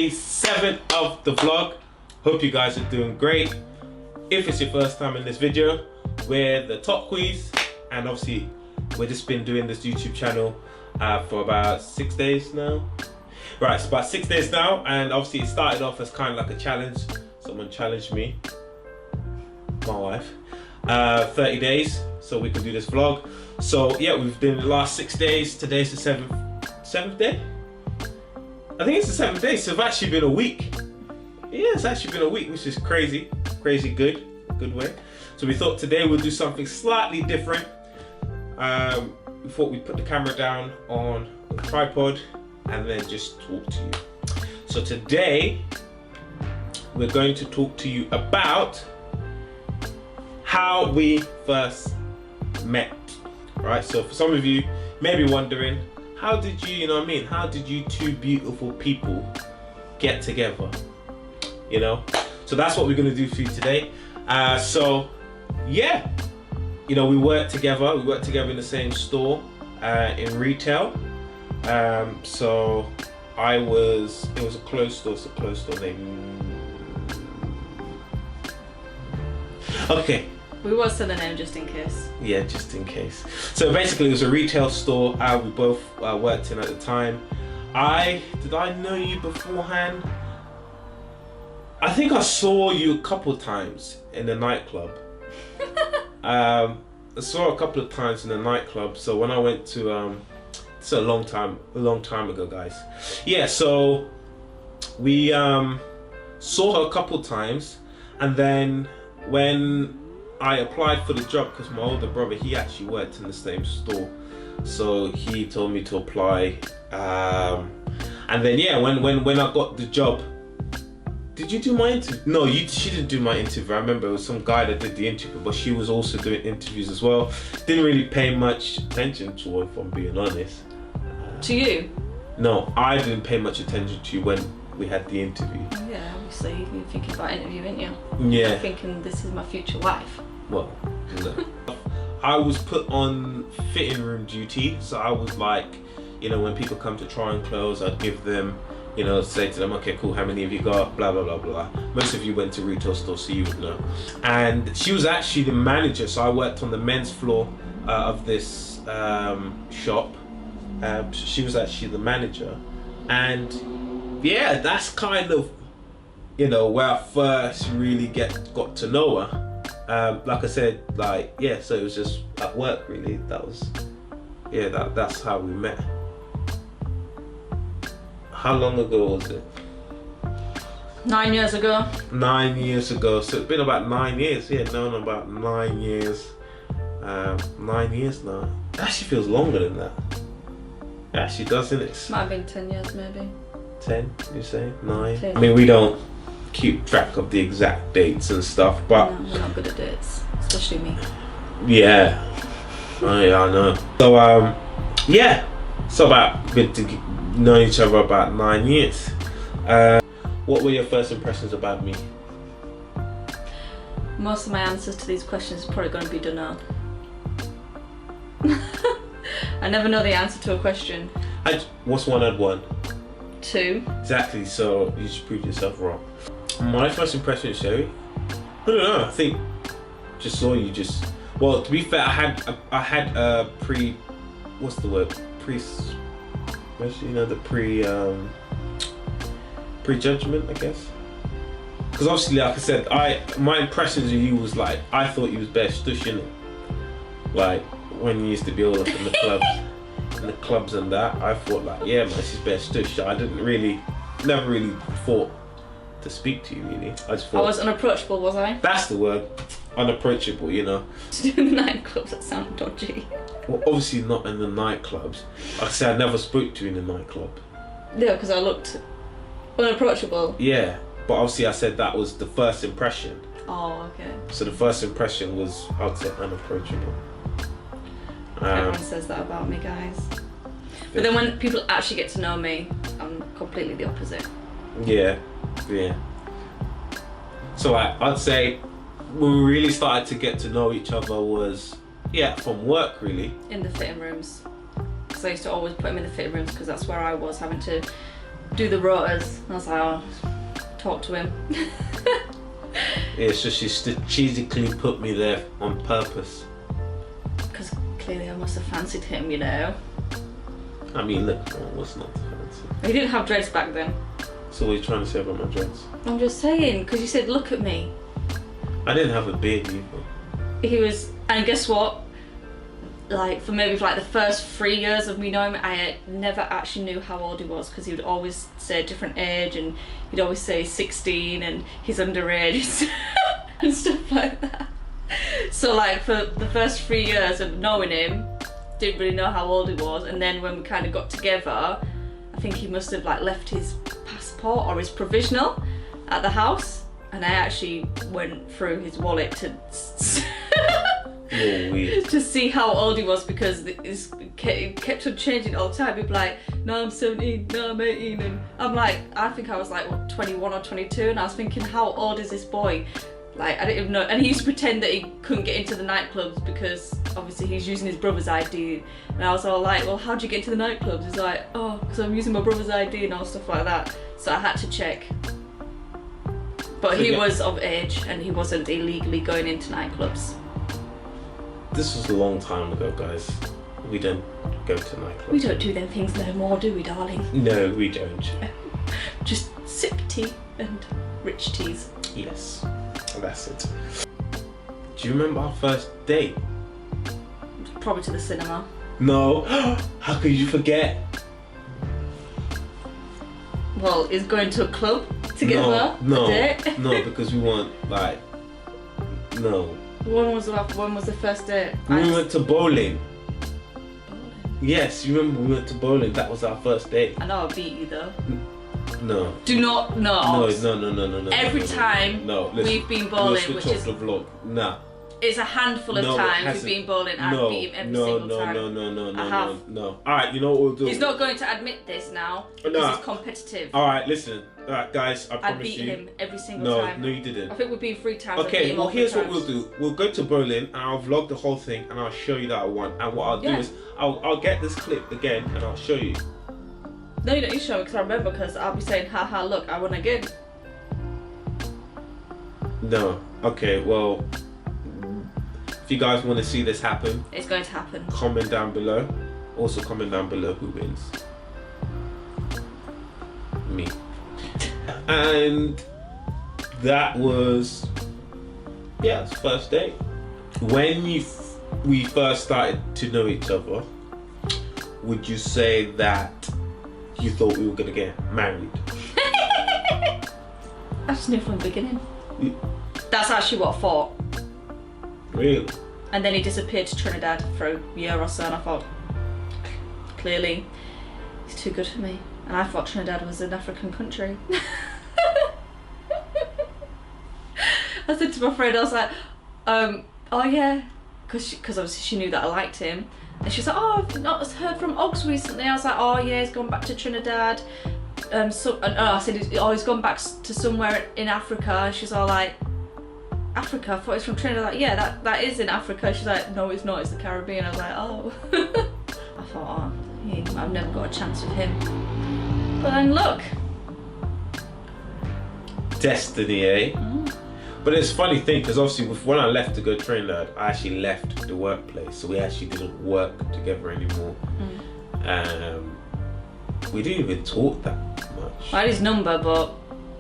Day 7 of the vlog. Hope you guys are doing great. If it's your first time in this video, we're the Top Quiz, and obviously we've just been doing this YouTube channel for about 6 days now. Right, it's about 6 days now, and obviously it started off as kind of like a challenge. Someone challenged me, my wife, 30 days so we could do this vlog. So yeah, we've been the last 6 days. Today's the seventh day. I think it's the 7th day, so it's actually been a week. Yeah, it's actually been a week, which is crazy good way. So we thought today we'll do something slightly different. We thought we'd put the camera down on a tripod and then just talk to you. So today we're going to talk to you about how we first met. Right, so for some of you may be wondering, how did you know what I mean? How did you two beautiful people get together? You know? So that's what we're gonna do for you today. So yeah, you know, we work together. We work together in the same store in retail. So it was a closed store. It's a closed store name. Okay. We will say the name just in case. Yeah, just in case. So basically it was a retail store we both worked in at the time. Did I know you beforehand? I think I saw you a couple of times in the nightclub. I saw a couple of times in the nightclub. So when I went to, it's a long time ago, guys. Yeah, so we saw her a couple of times, and then when I applied for the job, because my older brother, he actually worked in the same store, so he told me to apply. And then yeah, when I got the job, did you do my interview? No, she didn't do my interview. I remember it was some guy that did the interview, but she was also doing interviews as well. Didn't really pay much attention to her, if I'm being honest. To you? No, I didn't pay much attention to you when we had the interview. Yeah, obviously you're thinking about interviewing, you? Yeah. You're thinking this is my future wife. Well, no. I was put on fitting room duty, so I was like, you know, when people come to try on clothes, I'd give them, you know, say to them, okay, cool, how many have you got, blah blah blah blah. Most of you went to retail stores, so you would know. And she was actually the manager, so I worked on the men's floor of this shop. She was actually the manager, and yeah, that's kind of, you know, where I first really got to know her. Like I said, like, yeah, so it was just at work really. That's how we met. How long ago was it? 9 years ago. 9 years ago. So it's been about 9 years. Yeah, known about 9 years. 9 years now. It actually feels longer than that. It actually doesn't it? Might have been 10 years maybe. 10, you say? 9? 10. I mean, we don't keep track of the exact dates and stuff, but no, we're not good at dates, especially me. Yeah, I know. So yeah, so we've known each other about 9 years. What were your first impressions about me? Most of my answers to these questions are probably going to be dunno. I never know the answer to a question. What's one and one? 2. Exactly, so you just proved yourself wrong. My first impression of Sherry, I don't know, I think just saw you well, to be fair, I had a what's the word? You know, the prejudgment, I guess. Because obviously, like I said, my impressions of you was like, I thought you was best stush, innit? Like when you used to be all up in the clubs, and that, I thought like, yeah, man, she's best stush. I never really thought to speak to you really. I just thought I was unapproachable, was I? That's the word, unapproachable. You know. In the nightclubs, that sound dodgy. Well, obviously not in the nightclubs. Like I said, I never spoke to you in the nightclub. Yeah, because I looked unapproachable. Yeah, but obviously I said that was the first impression. Oh, okay. So the first impression was, I'd say, unapproachable. Everyone says that about me, guys. But then when people actually get to know me, I'm completely the opposite. Yeah. So like, I'd say when we really started to get to know each other was, yeah, from work really. In the fitting rooms. So I used to always put him in the fitting rooms because that's where I was having to do the rotas. I was like, oh, talk to him. Yeah, so she strategically put me there on purpose. Because clearly I must have fancied him, you know. I mean, look, what's not to fancy? He didn't have dreads back then. So what are you trying to say about my dreads? I'm just saying, because you said, look at me. I didn't have a beard either. He was, and guess what? Like, for maybe for like the first 3 years of me knowing him, I never actually knew how old he was, because he would always say a different age, and he'd always say 16 and he's underage and stuff like that. So like for the first 3 years of knowing him, didn't really know how old he was, and then when we kind of got together, I think he must have like left his passport or his provisional at the house, and I actually went through his wallet to to see how old he was, because it kept on changing all the time. He'd be like, no, I'm 17, no, I'm 18, and I'm like, I think I was like, what, 21 or 22, and I was thinking, how old is this boy? Like, I didn't even know. And he used to pretend that he couldn't get into the nightclubs because obviously he's using his brother's ID. And I was all like, well, how'd you get into the nightclubs? He's like, oh, because I'm using my brother's ID and all stuff like that. So I had to check. But he was of age and he wasn't illegally going into nightclubs. This was a long time ago, guys. We don't go to nightclubs. We don't do them things no more, do we, darling? No, we don't. Just sip tea and rich teas. Yes, that's it. Do you remember our first date? Probably to the cinema. No. How could you forget? Well, is going to a club together a date? No, because we weren't like. No. When was the first date? We went to bowling. Bowling? Yes, you remember we went to bowling. That was our first date. I know I beat you though. No. Do not, no. No. Every time we've been bowling, which is the vlog. Nah. It's a handful of times we've been bowling. I've beat him every single time. No. All right, you know what we'll do. He's not going to admit this now because he's competitive. All right, listen. All right, guys, I promise beat you. him every single time. No, you didn't. I think we've been 3 times. Okay, well here's what we'll do. We'll go to bowling and I'll vlog the whole thing and I'll show you that I won. And what I'll do is I'll get this clip again and I'll show you. No, you don't need to show me because I remember, because I'll be saying, haha, look, I won again. No. Okay, well, if you guys want to see this happen, it's going to happen. Comment down below. Also comment down below who wins. Me. And that was, it's first date. When we first started to know each other, would you say that you thought we were gonna get married? I just knew from the beginning. That's actually what I thought. Really? And then he disappeared to Trinidad for a year or so, and I thought, clearly, he's too good for me. And I thought Trinidad was an African country. I said to my friend, I was like, oh yeah, because obviously she knew that I liked him. And she was like, oh, I've not heard from Ogs recently. I was like, oh yeah, he's gone back to Trinidad. I said, oh, he's gone back to somewhere in Africa. And she's all like, Africa? I thought he's from Trinidad. Like, yeah, that is in Africa. She's like, no, it's not, it's the Caribbean. I was like, oh. I thought, oh, I've never got a chance with him. But then look. Destiny, eh? Mm. But it's a funny thing, because obviously when I left to go to Trinidad, I actually left the workplace, so we actually didn't work together anymore. Mm. We didn't even talk that much. I had his number, but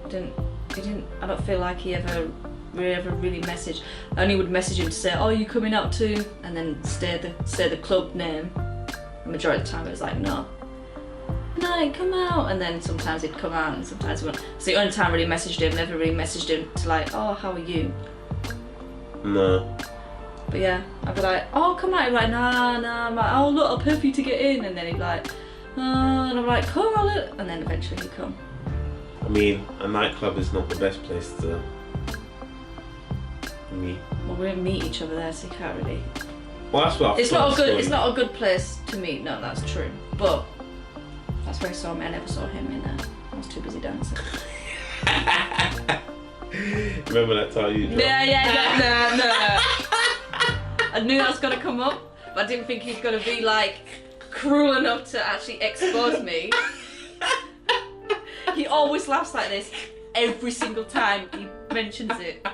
I don't feel like he ever really messaged. I only would message him to say, oh, you coming out too? And then say the club name. The majority of the time it was like, no, come out. And then sometimes he'd come out and sometimes he wouldn't. So the only time I really messaged him, never really messaged him to like, oh, how are you? No. But yeah, I'd be like, oh, come out. He'd be like, nah. I'm like, oh, look, I'll pay for you to get in. And then he'd be like, and I'm like, come on. And then eventually he'd come. I mean, a nightclub is not the best place to meet. Well, we didn't meet each other there, so you can't really. Well, that's what it's not a good place to meet. No, that's true. But that's where he saw me. I never saw him in there. I was too busy dancing. Remember that time you dropped? No. I knew that was gonna come up, but I didn't think he was gonna be like cruel enough to actually expose me. he always laughs like this every single time he mentions it.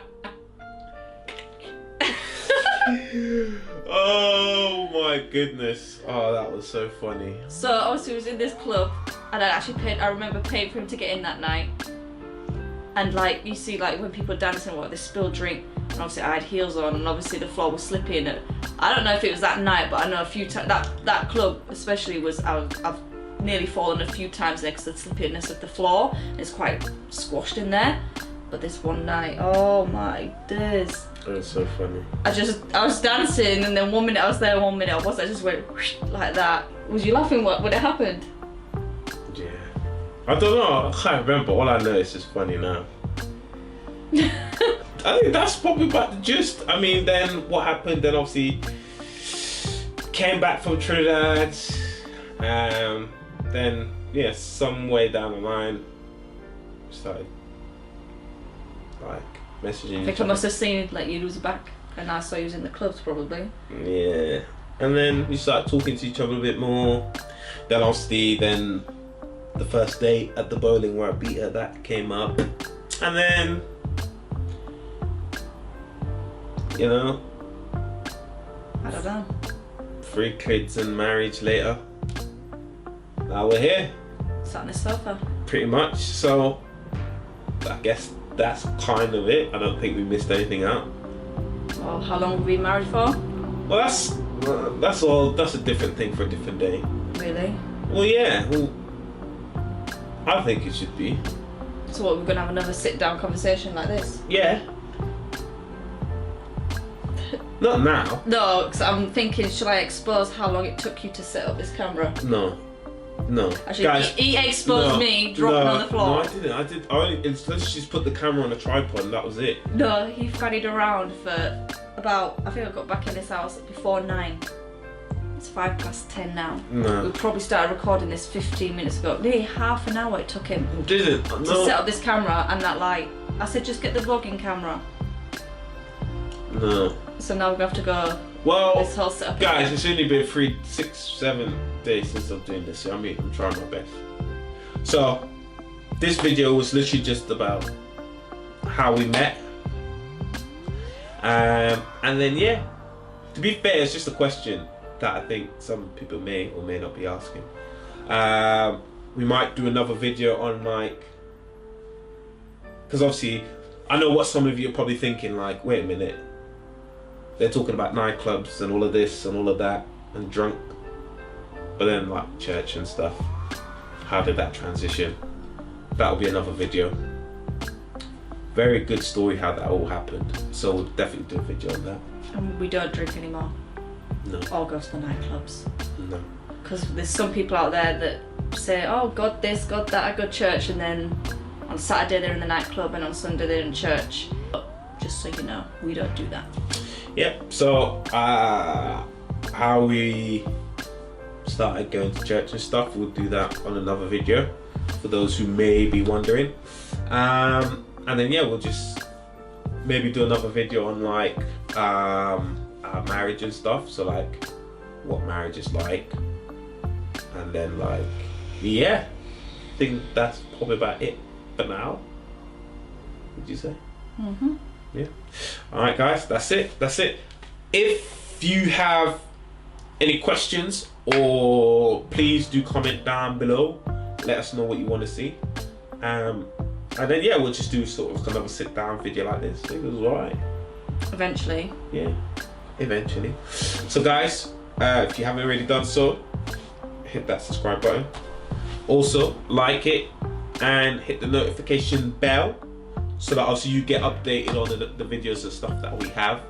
Oh my goodness. Oh, that was so funny. So obviously he was in this club, and I remember paying for him to get in that night. And like you see, like when people are dancing, what they spill drink, and obviously I had heels on, and obviously the floor was slippy. And I don't know if it was that night, but I know a few times that club especially was I've nearly fallen a few times there because of the slippiness of the floor. It's quite squashed in there. But this one night, oh my days. It was so funny. I was dancing, and then 1 minute I was there, 1 minute I wasn't. I just went like that. Was you laughing when it happened? Yeah. I don't know. I can't remember. All I know is just funny now. I think that's probably about the gist. I mean, then what happened? Then obviously came back from Trinidad. Then yeah, some way down the line started like messaging. I think I must have seen like you was back, and I saw you was in the clubs probably. Yeah, and then we started talking to each other a bit more. Then obviously, then the first date at the bowling where I beat her, that came up, and then you know, I don't know. 3 kids and marriage later. Now we're here. Sat on the sofa. Pretty much. So I guess that's kind of it. I don't think we missed anything out. Well, how long have we been married for? Well, that's all. That's a different thing for a different day. Really? Well, yeah. Well, I think it should be. So what, we're gonna have another sit-down conversation like this? Yeah. Not now. No, because I'm thinking, should I expose how long it took you to set up this camera? No. No. Actually, Guys, he exposed me dropping on the floor. No, I didn't. I only instead just put the camera on a tripod and that was it. No, he fannied around for about, I think I got back in this house before 9. It's 10:05 now. No. We probably started recording this 15 minutes ago. Nearly half an hour it took him Didn't. to No. set up this camera and that light. I said, just get the vlogging camera. No. So now we're going to have to go Well, this whole setup guys, again. it's only been 3, 6, 7 days since I'm doing this. I mean, I'm trying my best. So, this video was literally just about how we met. And then, yeah, to be fair, it's just a question that I think some people may or may not be asking. We might do another video on like, because obviously, I know what some of you are probably thinking, like, wait a minute. They're talking about nightclubs and all of this and all of that and drunk, but then like church and stuff. How did that transition? That'll be another video. Very good story how that all happened. So we'll definitely do a video on that. And we don't drink anymore. No. Or go to the nightclubs. No. Because there's some people out there that say, oh, God this, God that, I go to church, and then on Saturday they're in the nightclub and on Sunday they're in church. But just so you know, we don't do that. Yep, so how we started going to church and stuff, we'll do that on another video for those who may be wondering. And then yeah, we'll just maybe do another video on like our marriage and stuff, so like what marriage is like, and then like yeah, I think that's probably about it for now. Would you say? Mm-hmm. Yeah. Alright guys, that's it. If you have any questions, or please do comment down below. Let us know what you want to see. And then yeah, we'll just do sort of another sit down video like this. I think it was alright. Eventually. Yeah, eventually. So guys, if you haven't already done so, hit that subscribe button. Also, like it and hit the notification bell, so that obviously you get updated on the videos and stuff that we have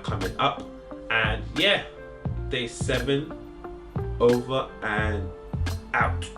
coming up. And yeah, day 7 over and out.